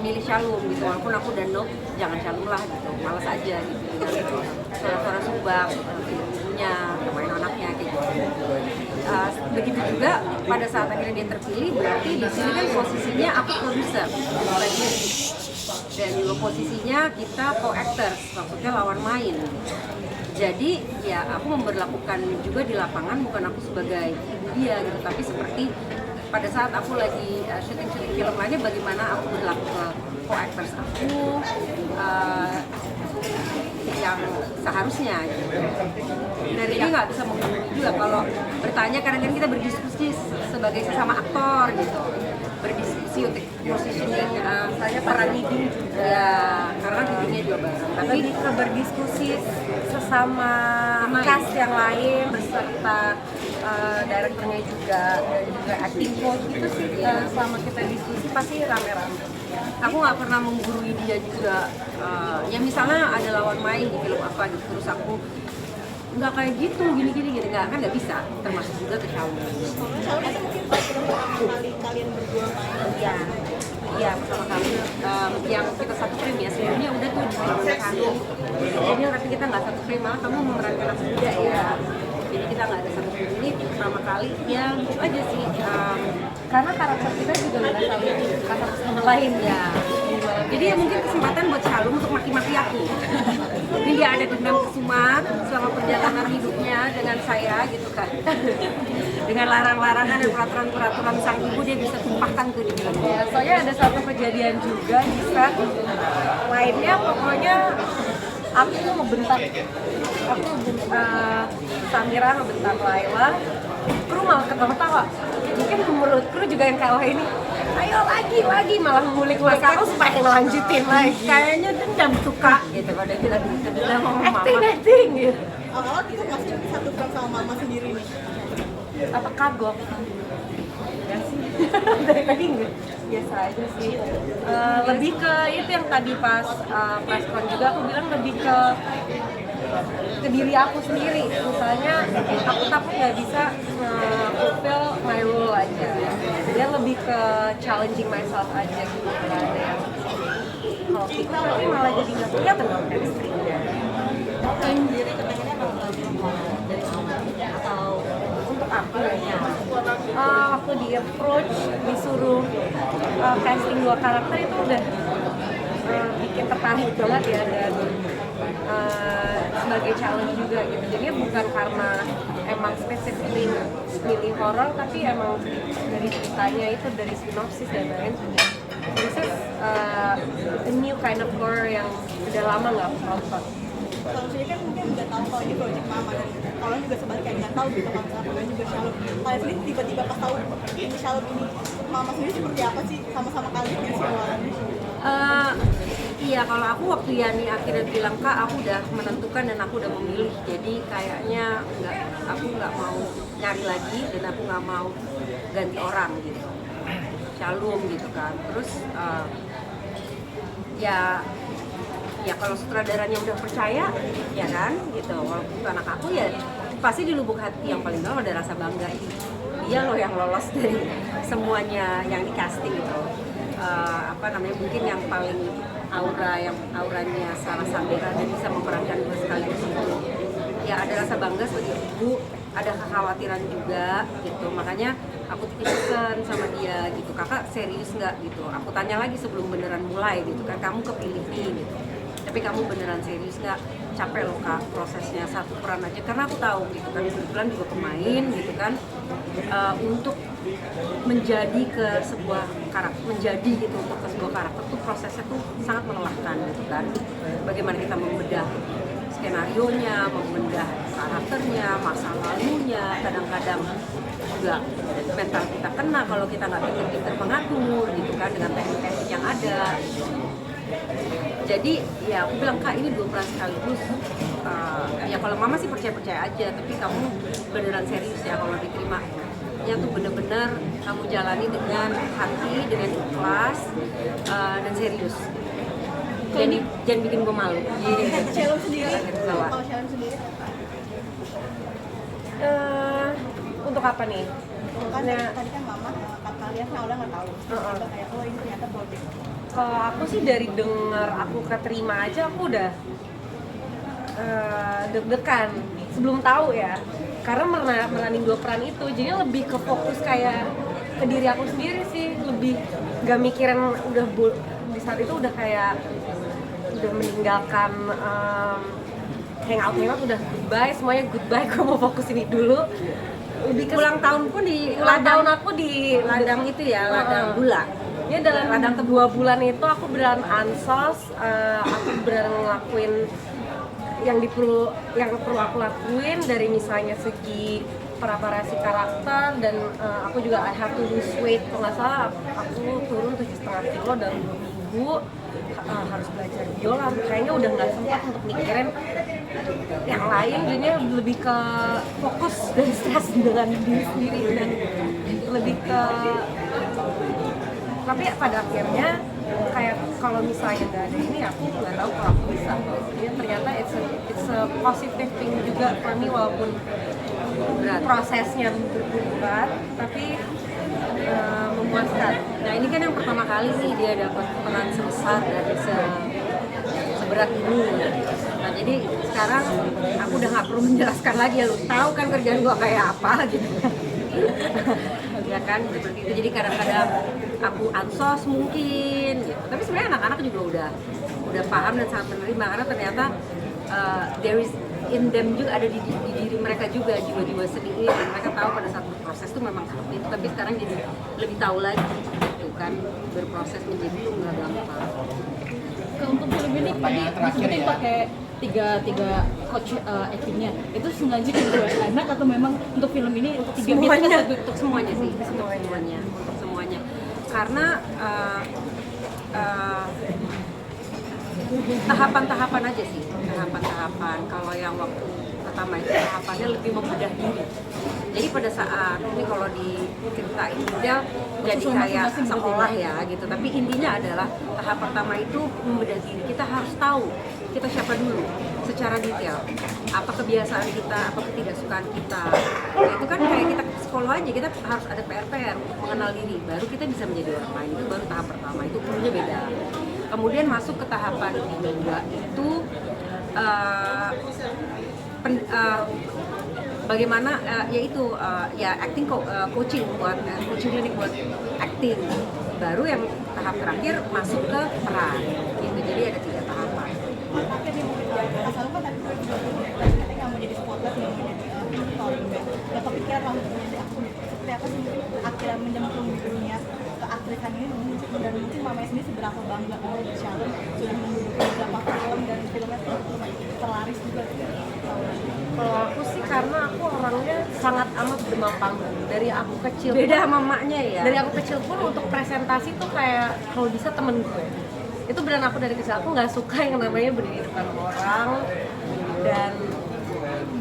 memilih Shalom gitu, walaupun aku dan Nok jangan Shalom lah gitu, malas aja gitu dengan suara-suara subak, ibunya, main anaknya kayak gitu. Begitu juga pada saat akhirnya dia terpilih, berarti di sini kan posisinya aku produser lagi, dan juga posisinya kita co-actors, maksudnya lawan main. Jadi ya aku memperlakukan juga di lapangan bukan aku sebagai ibu dia gitu, tapi seperti pada saat aku lagi syuting film lainnya, bagaimana aku berlaku ke co-actors aku yang seharusnya gitu. Dan ini nggak bisa menghubungi juga kalau bertanya, kadang-kadang kita berdiskusi sebagai sesama aktor gitu, berdiskusi untuk positioning saya peran leading juga ya, karena leadingnya juga bareng, tapi lebih ke berdiskusi sesama cast yang lain beserta direkturnya juga dan juga acting coach gitu sih. Selama kita diskusi pasti rame-rame. aku nggak pernah menggurui dia juga. Ya misalnya ada lawan main di film apa gitu, terus aku nggak kayak gitu, gini nggak bisa, termasuk juga ke Shawn. Shawn itu mungkin pertama kali kalian berdua main. Iya, pertama kali yang kita satu frame ya, sebelumnya udah tuh di film Kanu. Jadi tapi kita nggak satu frame, malah kamu memerankan anak muda ya. Jadi kita nggak ada satu frame, ini pertama kali, ya lucu aja sih. Karena karakter kita juga nggak saling karakter sama lain ya. Jadi ya mungkin kesempatan buat Shalom untuk maki-maki aku. Ini dia ada dendam kesumat selama perjalanan hidupnya dengan saya gitu kan. Dengan larang-larangan dan peraturan-peraturan sang ibu, dia bisa tumpahkan ke dia. Ya, soalnya ada satu kejadian juga di set lainnya, pokoknya aku ngebentak, Samira ngebentak Laila, kru malah ketawa-tawa. Mungkin menurut kru juga yang kayak, wah ini ayo lagi malah ngulik-ngulik aku supaya ngelanjutin lagi. Kayaknya dendam suka gitu, pada kita dendam sama mama. Acting gitu. Awal kita masih satu frame sama mama sendiri nih. Apa kagok? Enggak sih. Dari tadi enggak. Biasa aja sih. Lebih ke itu yang tadi pas press con juga aku bilang, lebih ke diri aku sendiri. Misalnya aku takut nggak bisa fulfill my role aja. Dia lebih ke challenging myself aja gitu. Nggak ada yang kalau kita tapi malah jadi nggak punya teman chemistry-nya. Sendiri kepengennya kalau dari mama atau Untuk aku ya, waktu di approach disuruh casting 2 karakter itu udah bikin tertarik banget ya, dan sebagai challenge juga gitu. Jadi bukan karena emang spesifik milih horor, tapi emang dari ceritanya itu, dari sinopsis dan lain. This is a new kind of horror yang udah lama nggak aku tonton. kalau saya kan mungkin nggak tahu kalau ini project mama, dan kalian juga sebaliknya nggak tahu gitu kalau misalnya kalian juga Shalom. Kalian sendiri tiba-tiba pas tahu ini Shalom ini mama sendiri seperti apa sih, sama-sama kalian nggak sih awalnya? Iya, kalau aku waktu Yani akhirnya bilang, Kak, aku udah menentukan dan aku udah memilih, jadi kayaknya aku nggak mau nyari lagi dan aku nggak mau ganti orang gitu, Shalom gitu kan. Terus ya kalau sutradaranya udah percaya ya kan gitu, walaupun itu anak aku ya pasti di lubuk hati yang paling dalam ada rasa bangga, dia loh yang lolos dari semuanya yang di casting gitu. Mungkin yang paling auranya Sarah Samira dan bisa memerankan dua sekaligus itu ya, ada rasa bangga sebagai ibu, ada kekhawatiran juga gitu. Makanya aku pesen sama dia gitu, kakak serius nggak gitu, aku tanya lagi sebelum beneran mulai gitu kan, kamu kepilih nih gitu, tapi kamu beneran serius nggak? Capek loh Kak prosesnya, satu peran aja, karena aku tahu gitu kan, kebetulan juga pemain gitu kan, untuk menjadi ke sebuah karakter, menjadi gitu untuk ke sebuah karakter tuh prosesnya tuh sangat melelahkan gitu kan. Bagaimana kita membedah skenarionya, membedah karakternya, masa lalunya, kadang-kadang juga mental kita kena kalau kita nggak pintar mengatur gitu kan, dengan teknik-teknik yang ada. Jadi ya aku bilang, Kak, ini 2 peran sekaligus. Ya kalau mama sih percaya aja, tapi kamu beneran serius ya kalau diterima. Ya tuh bener-bener kamu jalani dengan hati, dengan ikhlas, dan serius. Jangan bikin gue malu. Shalom sendiri, Bawa. kalau Shalom sendiri Untuk apa nih? kan tadi kan mama kalian udah nggak tahu, tiba-tiba kayak oh ini ternyata project. Kalau aku sih dari denger aku keterima aja aku udah deg-degan sebelum tahu ya, karena meranin 2 peran itu jadi lebih ke fokus kayak ke diri aku sendiri sih, lebih gak mikirin di saat itu udah kayak udah meninggalkan hangout udah goodbye semuanya, goodbye gue mau fokus ini dulu. Lebih ke ulang tahun pun di ulang tahun aku di ladang itu ya, ladang gula. ya dalam ladang 2 bulan itu aku beneran ansos, aku beneran ngelakuin yang perlu aku lakuin dari misalnya segi preparasi karakter dan aku juga I have to lose weight, kalau nggak salah aku turun 7,5 kilo dalam 2 minggu, harus belajar biola, kayaknya udah nggak sempat untuk mikirin yang lain, jadinya lebih ke fokus dan stres dengan diri sendiri dan lebih ke, tapi pada akhirnya kayak kalau misalnya nggak ada ini aku nggak tahu kalau aku bisa. Jadi ternyata it's a positive thing juga for me, walaupun prosesnya berat tapi memuaskan. Nah ini kan yang pertama kali nih dia dapat peran sebesar dan seberat ini. Nah jadi sekarang aku udah nggak perlu menjelaskan lagi ya, lu tahu kan kerjaan gua kayak apa gitu. Ya kan seperti itu. Jadi kadang-kadang aku ansos mungkin gitu. Tapi sebenarnya anak-anak juga udah paham dan sangat menerima, karena ternyata there is in them juga, ada di diri mereka juga jiwa-jiwa seni, dan mereka tahu pada saat berproses itu memang seperti itu, tapi sekarang jadi lebih tahu lagi gitu kan, berproses menjadi itu nggak gampang. Untuk film ini tadi disebutin pakai tiga coach actingnya, itu sengaja dibuat anak atau memang untuk film ini untuk Semuanya, untuk semuanya sih, untuk semuanya. Karena tahapan-tahapan aja sih, tahapan-tahapan. Kalau yang waktu pertama itu tahapannya lebih membedah diri. Jadi pada saat ini kalau diceritain dia jadi kayak sekolah ya gitu. Tapi intinya adalah tahap pertama itu membedah diri. Kita harus tahu kita siapa dulu secara detail. Apa kebiasaan kita, apa ketidaksukaan kita. Nah, itu kan kayak kita sekolah aja, kita harus ada PR untuk mengenal diri. Baru kita bisa menjadi orang lain. Itu baru tahap pertama. Itu perlunya beda. Kemudian masuk ke tahapan kedua itu bagaimana yaitu ya acting coaching buat coaching klinik buat acting. Baru yang tahap terakhir masuk ke peran gitu. Jadi ada 3 tahapan. Tapi dia mungkin jangan selalu kan tadi kita nggak mau jadi spotlight, nggak mau jadi aktor juga, nggak kepikiran lah untuk menjadi aktor. Seperti apa sih mungkin akhirnya menyemplung di dunia keaktrisan ini, dan mungkin mamanya sendiri seberapa bangga dengan Shalom sudah menduduki beberapa film dan filmnya terlaris juga. Kalau aku sih karena aku orangnya sangat amat demam panggung dari aku kecil. Beda sama emaknya ya. Dari aku kecil pun untuk presentasi tuh kayak kalau bisa temen gue. Itu beneran aku dari kecil, aku nggak suka yang namanya berdiri depan orang dan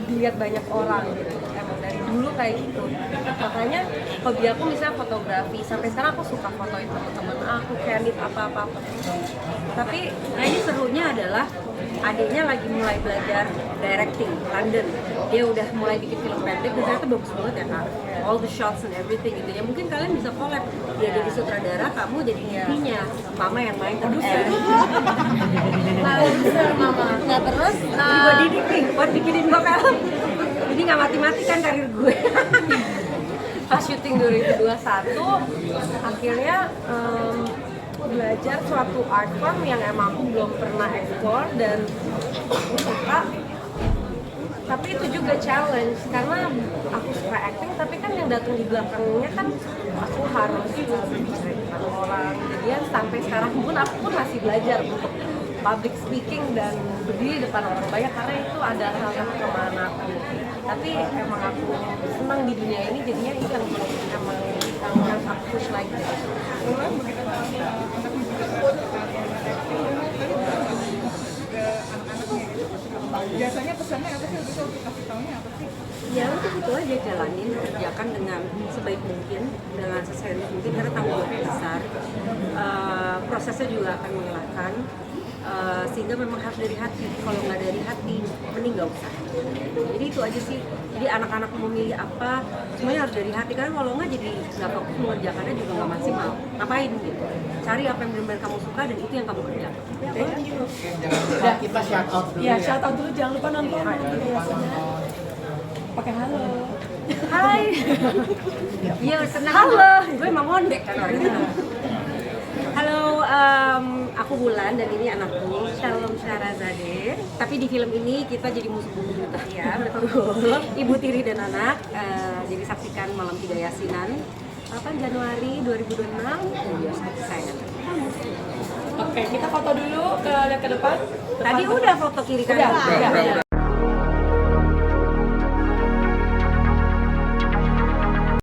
dilihat banyak orang gitu. Emang dari dulu kayak gitu. Makanya hobi aku misalnya fotografi, sampai sekarang aku suka fotoin teman-teman aku, candid apa-apa. Tapi Nah ini serunya adalah adiknya lagi mulai belajar directing London. Dia udah mulai bikin film pendek dan ternyata bagus banget ya kak. All the shots and everything gitu ya. Mungkin kalian bisa collab. Dia jadi sutradara, kamu jadi DP-nya. Mama yang main produser. produser mama. Nah terus gue didik nih buat bikinin gue film. Jadi nggak mati-mati kan karir gue. Pas syuting 2021 akhirnya belajar suatu art form yang emang aku belum pernah explore dan aku suka, tapi itu juga challenge karena aku suka acting, tapi kan yang datang di belakangnya kan aku harus berbicara depan orang, jadi sampai sekarang pun aku pun masih belajar untuk public speaking dan berdiri depan orang banyak, karena itu ada salah satu kelemahan aku. Tapi emang aku senang di dunia ini, jadinya itu yang harus aku push lagi. Biasanya pesannya apa sih, bisa kasih taunya apa sih? Ya udah itu aja, jalanin, kerjakan dengan sebaik mungkin, dengan seserius mungkin karena tanggung jawabnya besar. Prosesnya juga akan melelahkan, sehingga memang harus dari hati. Kalau nggak dari hati, mending nggak usah. Jadi itu aja sih. Jadi anak-anak mau milih apa, semuanya harus dari hati. Karena kalau nggak jadi nggak fokus mengerjakannya juga nggak maksimal. Ngapain gitu? Cari apa yang benar-benar kamu suka dan itu yang kamu kerjakan. Oke? Jangan lupa kita shout out dulu Ya, shout out dulu, jangan lupa nonton nanti biasanya. Pakai halo. Hai. Iya, senang. Halo. Gue emang ngondek kan orangnya. Halo, aku Bulan dan ini anakku Shalom Syarazade. Tapi di film ini kita jadi musuh bubuyutan ya, betul. Ibu tiri dan anak. Jadi saksikan malam 3 Yasinan 8 Januari 2026 di bioskop kesayangan. Oke, kita foto dulu, lihat ke depan. Tadi udah foto kiri kanan. Udah.